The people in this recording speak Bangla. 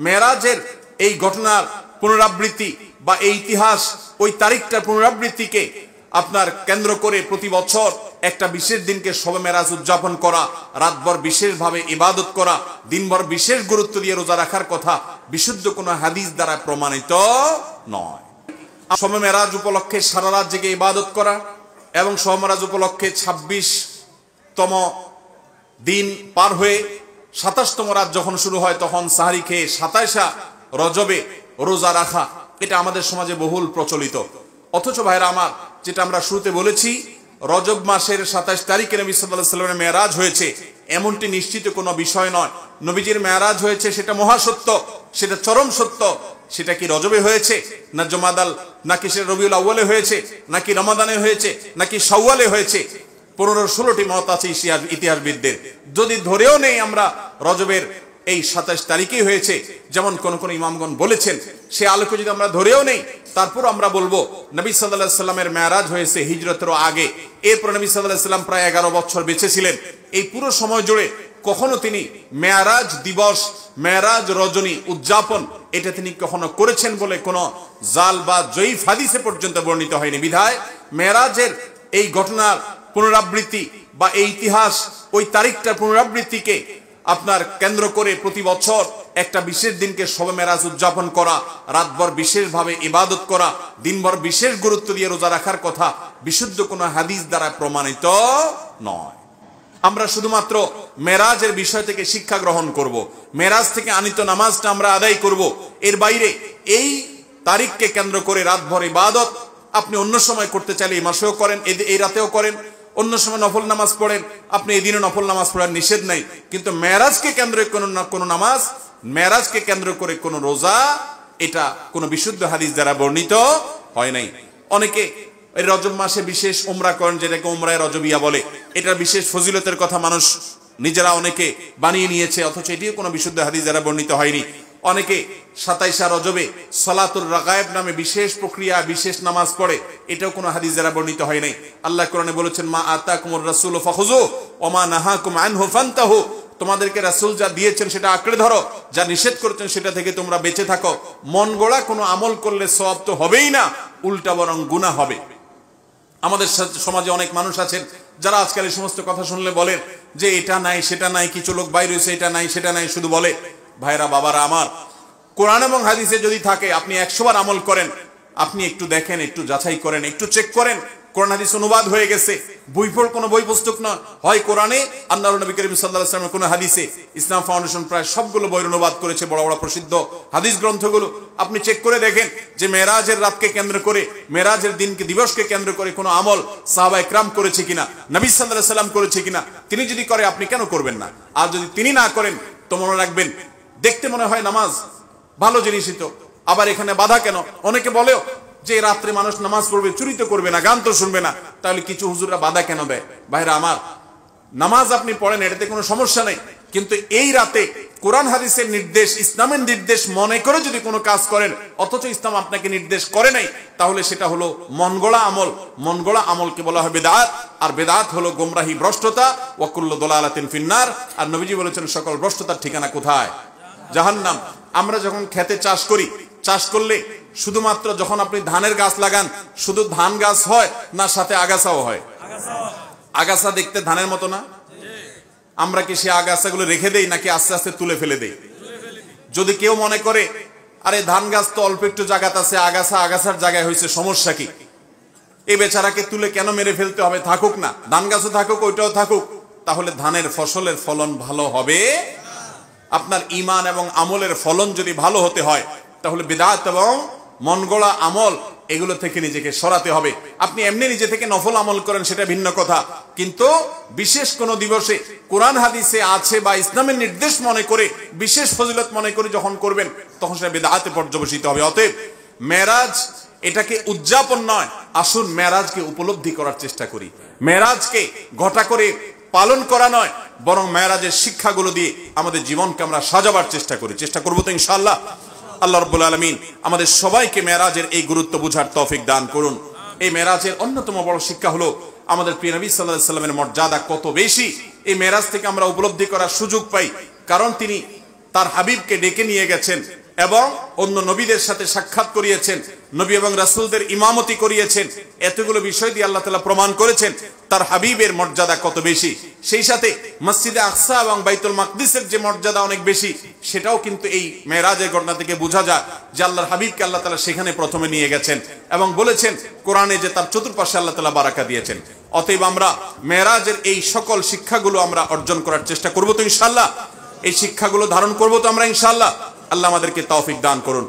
মেরাজের এই ঘটনার পুনরাবৃত্তি বা এই ইতিহাস, ওই তারিখটার পুনরাবৃত্তিকে আপনার কেন্দ্র করে প্রতি বছর একটা বিশেষ দিনকে শবে মেরাজ উদযাপন করা, রাতভর বিশেষভাবে ইবাদত করা, দিনভর বিশেষ গুরুত্ব দিয়ে রোজা রাখার কথা বিশুদ্ধ কোনো হাদিস দ্বারা প্রমাণিত নয়। শবে মেরাজ উপলক্ষে সারা রাত জেগে ইবাদত করা এবং শবে মেরাজ উপলক্ষে 26তম দিন পার হয়ে 27তম রাত যখন শুরু হয় তখন সাহারি খেয়ে 27 রজবে রোজা রাখা, এটা আমাদের সমাজে বহুল প্রচলিত। অথচ ভাইরা আমার, যেটা আমরা শুরুতে বলেছি, রজব মাসের 27 তারিখে নবী সাল্লাল্লাহু আলাইহি ওয়াসাল্লামের মেরাজ হয়েছে এমনটি নিশ্চিত কোনো বিষয় নয়। নবীজির মেরাজ হয়েছে সেটা মহাসত্য, সেটা চরম সত্য। সেটা কি রজবে হয়েছে, না জুমাদাল, নাকি সেটা রবিউল আউয়ালে হয়েছে, নাকি রমাদানে হয়েছে, নাকি শাওয়ালে হয়েছে, 15-16টি মত আছে ইতিহাসবিদদের। যদি ধরেও নেই আমরা রজবের এই 27 তারিখেই হয়েছে, যেমন কোন কোন ইমামগণ বলেছেন, সে আলোকে যদি আমরা ধরেও নেই, তারপর আমরা বলবো নবী সাল্লাল্লাহু আলাইহি সাল্লামের মেরাজ হয়েছে হিজরতের আগে। এরপর নবী সাল্লাল্লাহু আলাইহি সাল্লাম প্রায় 11 বছর বেঁচে ছিলেন। এই পুরো সময় জুড়ে কখনো তিনি মেরাজ দিবস, মেরাজ রজনী উদযাপন এটা তিনি কখনো করেছেন বলে কোনো জাল বা জয়ীফ হাদিসে পর্যন্ত বর্ণিত হয়নি। বিধায় মেরাজের এই ঘটনার পুনরাবৃত্তি বা এই ইতিহাস, ওই তারিখটার পুনরাবৃত্তিকে আপনার কেন্দ্র করে প্রতি বছর একটা বিশেষ দিনকে শবে মেরাজ উদযাপন করা, রাতভর বিশেষভাবে ইবাদত করা, দিনভর বিশেষ গুরুত্ব দিয়ে রোজা রাখার কথা বিশুদ্ধ কোনো হাদিস দ্বারা প্রমাণিত নয়। আমরা শুধুমাত্র মেরাজের বিষয় থেকে শিক্ষা গ্রহণ করব, মেরাজ থেকে আনিত নামাজটা আমরা আদায় করব। এর বাইরে এই তারিখকে কেন্দ্র করে রাতভর ইবাদত আপনি অন্য সময় করতে চাইলে এই মাসেও করেন, এই রাতেও করেন, অন্য সময় নফল নামাজ পড়েন, আপনি এই দিনে নফল নামাজ পড়ার নিষেধ নাই। কিন্তু মেরাজকে কেন্দ্র করে কোনো নামাজ, মেরাজকে কেন্দ্র করে কোনো রোজা, এটা কোনো বিশুদ্ধ হাদিস দ্বারা বর্ণিত হয় নাই। অনেকে এই রজব মাসে বিশেষ উমরা করেন, যেটাকে উমরায়ে রজবিয়া বলে। এটা বিশেষ ফজিলতের কথা মানুষ নিজেরা অনেকে বানিয়ে নিয়েছে, অথচ এটিও কোনো বিশুদ্ধ হাদিস দ্বারা বর্ণিত হয়নি। অনেকে 27 রজবে সালাতুর রাগায়েব নামে বিশেষ প্রক্রিয়া, বিশেষ নামাজ পড়ে, এটাও কোনো হাদিস দ্বারা বর্ণিত হয় নাই। আল্লাহ কোরআনে বলেছেন, মা আতাকুমুর রাসূলু ফাখুযু ওয়া মা নাহাকুম আনহু ফান্তাহু, তোমাদেরকে রাসূল যা দিয়েছেন সেটা আঁকড়ে ধরো, যা নিষেধ করেছেন সেটা থেকে তোমরা বেঁচে থাকো। মন গড়া কোনো আমল করলে সওয়াব তো হবেই না, উল্টা বরং গুনাহ হবে। আমাদের সমাজে অনেক মানুষ আছেন যারা আজকাল এই সমস্ত কথা শুনলে বলেন যে এটা নাই সেটা নাই, কিছু লোক বাইরে হয়েছে, এটা নাই সেটা নাই শুধু বলে। ভাইরা বাবারা আমার, কোরআন এবং হাদিসে যদি থাকে আপনি 100 বার আমল করেন, আপনি একটু দেখেন, একটু যাচাই করেন, একটু চেক করেন। কোরআন হাদিস অনুবাদ হয়ে গেছে, কোনো বই পুস্তক নয়, হয় কোরআনে আল্লাহর নবী করিম সাল্লাল্লাহু আলাইহি ওয়াসাল্লামের কোনো হাদিসে। ইসলাম ফাউন্ডেশন প্রায় সবগুলো বই অনুবাদ করেছে, বড় বড় প্রসিদ্ধ হাদিস গ্রন্থগুলো। আপনি চেক করে দেখেন যে মেরাজের রাতকে কেন্দ্র করে, মেরাজের দিনকে, দিবসকে কেন্দ্র করে কোনো আমল সাহাবা ইকরাম করেছে কিনা, নবী সাল্লাল্লাহু আলাইহি ওয়াসাল্লাম করেছে কিনা। তিনি যদি করে আপনি কেন করবেন না? আর যদি তিনি না করেন তো মনে রাখবেন, দেখতে মনে হয় নামাজ ভালো জিনিসই তো, আবার এখানে বাধা কেন? অনেকে বলেও যে রাত্রে মানুষ নামাজ পড়বে, চুরি তো করবে না, গান তো শুনবে না, তাহলে কিছু হুজুররা বাধা কেন দেয়? ভাইরা আমার, নামাজ আপনি পড়েন, এটাতে কোনো সমস্যা নেই, কিন্তু এই রাতে কোরআন হাদিসের নির্দেশ, ইসলামের নির্দেশ মনে করে যদি কোনো কাজ করেন, অথচ ইসলাম আপনাকে নির্দেশ করে নাই, তাহলে সেটা হলো মনগড়া আমল। মনগড়া আমলকে বলা হয় বেদাত, আর বেদাত হলো গোমরাহি, ভ্রষ্টতা। ওয়া কুল্লু দালালাতিন ফিন্নার, আর নবীজি বলেছেন সকল ভ্রষ্টতার ঠিকানা কোথায়? জাহান্নাম। আমরা যখন খেতে চাষ করি, চাষ করলে শুধুমাত্র যখন আপনি ধানের গাছ লাগান, শুধু ধান গাছ হয় না সাথে আগাছাও হয়? আগাছা দেখতে ধানের মতো না? আমরা কি সে আগাছাগুলো রেখে দেই নাকি আস্তে আস্তে তুলে ফেলে দেই? যদি কেউ মনে করে আরে ধান গাছ তো অল্প একটু জায়গাতে আছে, আগাছার জায়গায় হয়েছে, সমস্যা কি? এই বেচারাকে তুলে কেন মেরে ফেলতে হবে? থাকুক না, ধান গাছও থাকুক, ওইটাও থাকুক, তাহলে ধানের ফসলের ফলন ভালো হবে। আপনার ঈমান এবং আমলের ফলন যদি ভালো হতে হয়, তাহলে বিদআত এবং মনগড়া আমল এগুলো থেকে নিজেকে সরাতে হবে। আপনি এমনি নিজে থেকে নফল আমল করেন, সেটা ভিন্ন কথা, কিন্তু বিশেষ কোন দিবসে কোরআন হাদিসে আছে বা ইসলামের নির্দেশ মনে করে, বিশেষ ফজিলত মনে করে যখন করবেন, তখন সেটা বিদআতে পর্যবসিত হবে। অতএব মেরাজ এটাকে উদযাপন নয়, আসুন মেরাজকে উপলব্ধি করার চেষ্টা করি। মেরাজকে ঘটা করে পালন করা নয়, বরং মেরাজের শিক্ষাগুলো দিয়ে আমাদের জীবনকে আমরা সাজাবার চেষ্টা করব তো ইনশাআল্লাহ। আল্লাহ রাব্বুল আলামিন আমাদের সবাইকে মেরাজের এই গুরুত্ব বুঝার তৌফিক দান করুন। এই মেরাজের অন্যতম বড় শিক্ষা হলো আমাদের প্রিয় নবী সাল্লাল্লাহু আলাইহি সাল্লামের মর্যাদা কত বেশি। এই মেরাজ থেকে আমরা উপলব্ধি করার সুযোগ পাই, কারণ তিনি তার হাবিবকে ডেকে নিয়ে গেছেন এবং অন্য নবীদের সাথে সাক্ষাৎ করিয়েছেন, নবী এবং রাসূলদের ইমামতি করিয়েছেন। এতগুলো বিষয় দিয়ে আল্লাহ তাআলা প্রমাণ করেছেন তার হাবিবের মর্যাদা কত বেশি। সেই সাথে মসজিদে আকসা এবং বাইতুল মাকদিসের যে মর্যাদা অনেক বেশি, সেটাও কিন্তু এই মেরাজের ঘটনা থেকে বোঝা যায় যে আল্লাহর হাবিবকে আল্লাহ তাআলা সেখানে প্রথমে নিয়ে গেছেন এবং বলেছেন কোরআনে যে তার চতুর্পাশে আল্লাহ তাআলা বারাকা দিয়েছেন। অতএব আমরা মেরাজের এই সকল শিক্ষাগুলো আমরা অর্জন করার চেষ্টা করব তো ইনশাআল্লাহ। এই শিক্ষাগুলো ধারণ করব তো আমরা ইনশাআল্লাহ। আল্লাহ আমাদেরকে তৌফিক দান করুন।